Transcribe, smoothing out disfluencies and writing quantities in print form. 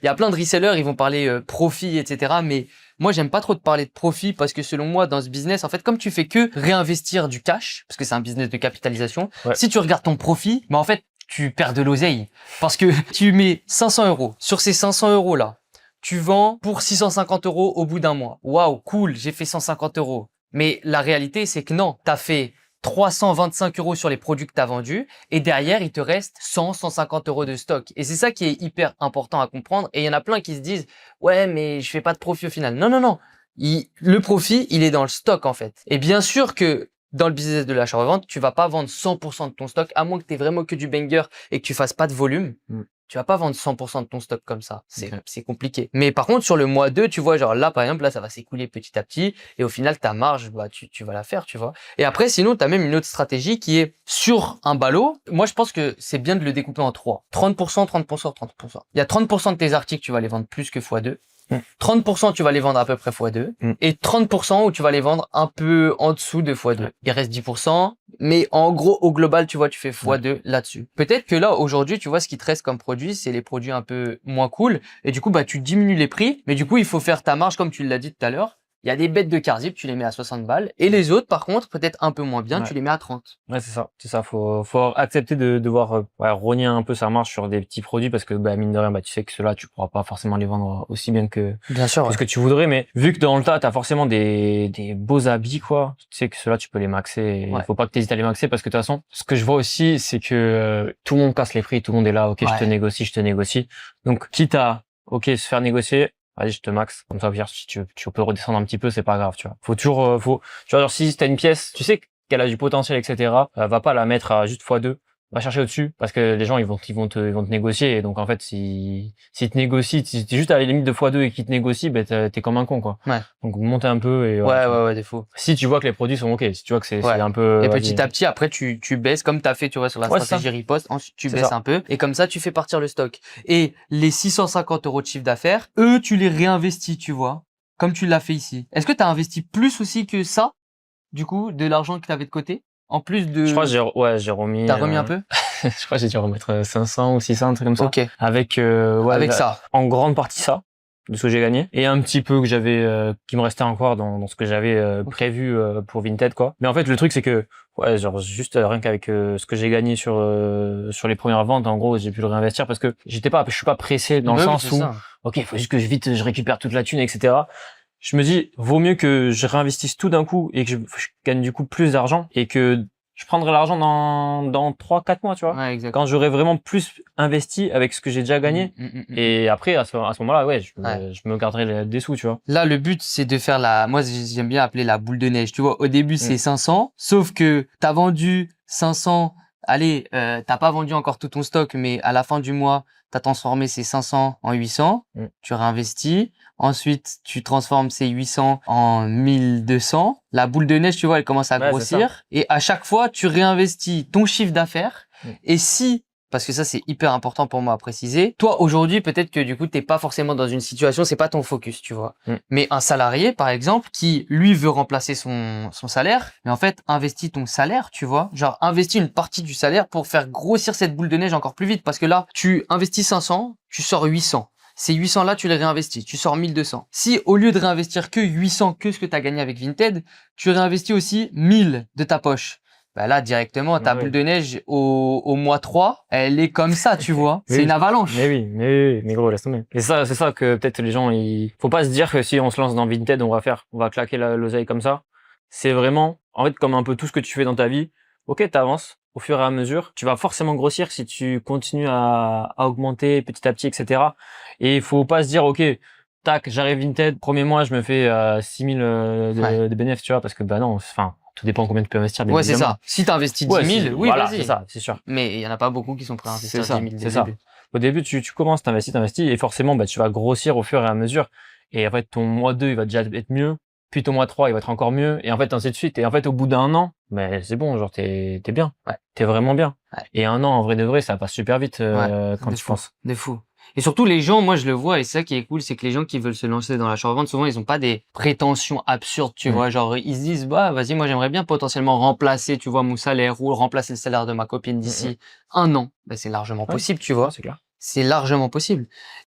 Il y a plein de resellers, ils vont parler profit, etc. Mais moi, j'aime pas trop te parler de profit parce que selon moi, dans ce business, en fait, comme tu fais que réinvestir du cash, parce que c'est un business de capitalisation, si tu regardes ton profit, en fait, tu perds de l'oseille. Parce que tu mets 500 euros. Sur ces 500 euros là, tu vends pour 650 euros au bout d'un mois. Waouh, cool, j'ai fait 150 euros. Mais la réalité, c'est que non, t'as fait 325 euros sur les produits que tu as vendus et derrière, il te reste 100, 150 euros de stock. Et c'est ça qui est hyper important à comprendre. Et il y en a plein qui se disent « Ouais, mais je fais pas de profit au final. » Non, non, non. Le profit, il est dans le stock en fait. Et bien sûr que dans le business de l'achat-revente, tu vas pas vendre 100% de ton stock, à moins que tu aies vraiment que du banger et que tu fasses pas de volume. Tu vas pas vendre 100% de ton stock comme ça. C'est compliqué. Mais par contre, sur le mois 2, tu vois, genre là, par exemple, là, ça va s'écouler petit à petit. Et au final, ta marge, bah, tu vas la faire, tu vois. Et après, sinon, tu as même une autre stratégie qui est sur un ballot. Moi, je pense que c'est bien de le découper en 3. 30%, 30%, 30%. Il y a 30% de tes articles, tu vas les vendre plus que x2. 30% tu vas les vendre à peu près x2 et 30% où tu vas les vendre un peu en dessous de x2. Il reste 10%, mais en gros au global tu vois tu fais x2 là-dessus. Peut-être que là aujourd'hui tu vois ce qui te reste comme produit c'est les produits un peu moins cool et du coup bah tu diminues les prix, mais du coup il faut faire ta marge comme tu l'as dit tout à l'heure. Il y a des bêtes de Carzip, tu les mets à 60 balles. Et les autres, par contre, peut-être un peu moins bien, tu les mets à 30. Ouais, c'est ça. C'est ça. Faut accepter de devoir rogner un peu sa marge sur des petits produits parce que, bah, mine de rien, bah, tu sais que ceux-là, tu pourras pas forcément les vendre aussi bien que ce que tu voudrais. Mais vu que dans le tas, t'as forcément des beaux habits, quoi. Tu sais que ceux-là, tu peux les maxer. Il faut pas que t'hésites à les maxer parce que de toute façon, ce que je vois aussi, c'est que tout le monde casse les prix. Tout le monde est là. Ok, je te négocie. Donc, quitte à, ok, se faire négocier, vas-y, je te max. Comme ça, si tu peux redescendre un petit peu, c'est pas grave, tu vois. Faut toujours, tu vois, genre, si t'as une pièce, tu sais qu'elle a du potentiel, etc., va pas la mettre à juste x2. Va chercher au-dessus, parce que les gens, ils vont te négocier. Et donc, en fait, si te négocient, si t'es juste à la limite de x2 et qu'ils te négocient, ben, t'es comme un con, quoi. Donc, monte un peu et, ouais, des faux. Si tu vois que les produits sont ok, si tu vois que c'est un peu... Et petit à petit, après, tu baisses, comme t'as fait, tu vois, sur la stratégie riposte, ensuite tu baisses un peu, et comme ça, tu fais partir le stock. Et les 650 euros de chiffre d'affaires, eux, tu les réinvestis, tu vois, comme tu l'as fait ici. Est-ce que t'as investi plus aussi que ça, du coup, de l'argent que t'avais de côté? En plus de... Je crois que j'ai remis... T'as remis un peu? Je crois que j'ai dû remettre 500 ou 600, un truc comme ça. Ok. Avec ça. En grande partie ça, de ce que j'ai gagné. Et un petit peu que j'avais, qui me restait encore dans ce que j'avais prévu pour Vinted, quoi. Mais en fait, le truc, c'est que, genre, juste rien qu'avec ce que j'ai gagné sur les premières ventes, en gros, j'ai pu le réinvestir parce que je suis pas pressé dans le sens où, ok, il faut juste que je récupère toute la thune, etc. Je me dis, vaut mieux que je réinvestisse tout d'un coup et que je gagne du coup plus d'argent et que je prendrai l'argent dans 3-4 mois, tu vois. Quand j'aurai vraiment plus investi avec ce que j'ai déjà gagné. Et après, à ce moment-là, je me garderai des sous, tu vois. Là, le but, c'est de faire moi, j'aime bien appeler la boule de neige. Tu vois, au début, c'est 500. Sauf que t'as vendu 500. Allez, t'as pas vendu encore tout ton stock, mais à la fin du mois, t'as transformé ces 500 en 800. Tu réinvestis. Ensuite, tu transformes ces 800 en 1200. La boule de neige, tu vois, elle commence à grossir. Et à chaque fois, tu réinvestis ton chiffre d'affaires. Et parce que ça, c'est hyper important pour moi à préciser. Toi, aujourd'hui, peut-être que du coup, t'es pas forcément dans une situation, c'est pas ton focus, tu vois. Mais un salarié, par exemple, qui, lui, veut remplacer son salaire, mais en fait, investis ton salaire, tu vois. Genre, investis une partie du salaire pour faire grossir cette boule de neige encore plus vite. Parce que là, tu investis 500, tu sors 800. Ces 800 là, tu les réinvestis, tu sors 1200. Si au lieu de réinvestir que 800, que ce que tu as gagné avec Vinted, tu réinvestis aussi 1000 de ta poche. Bah là, directement, ta boule de neige au mois 3, elle est comme ça, tu vois. C'est une avalanche. Mais gros, laisse tomber. Et ça, c'est ça que peut-être les gens, faut pas se dire que si on se lance dans Vinted, on va claquer l'oseille comme ça. C'est vraiment, en fait, comme un peu tout ce que tu fais dans ta vie. Ok, t'avances. Au fur et à mesure, tu vas forcément grossir si tu continues à augmenter petit à petit, etc. Et il faut pas se dire, ok, tac, j'arrive Vinted, premier mois, je me fais 6000 de bénéfices, tu vois, parce que bah non, enfin, tout dépend combien tu peux investir. Ouais, c'est ça. Si t'investis 10 000, oui, voilà, vas-y. c'est ça, c'est sûr. Mais il y en a pas beaucoup qui sont prêts à investir 10 000 c'est ça. Au début, tu commences, t'investis, et forcément, bah, tu vas grossir au fur et à mesure. Et en fait, ton mois 2, il va déjà être mieux. Puis ton mois 3, il va être encore mieux. Et en fait, ainsi de suite. Et en fait, au bout d'un an, mais c'est bon, genre, t'es bien. T'es vraiment bien. Et un an, en vrai de vrai, ça passe super vite, quand tu penses. De fou. Et surtout, les gens, moi, je le vois, et c'est ça qui est cool, c'est que les gens qui veulent se lancer dans l'achat-revente, souvent, ils ont pas des prétentions absurdes, tu vois. Genre, ils se disent, bah, vas-y, moi, j'aimerais bien potentiellement remplacer, tu vois, mon salaire ou remplacer le salaire de ma copine d'ici un an. Bah, c'est largement possible, tu vois. C'est clair. C'est largement possible.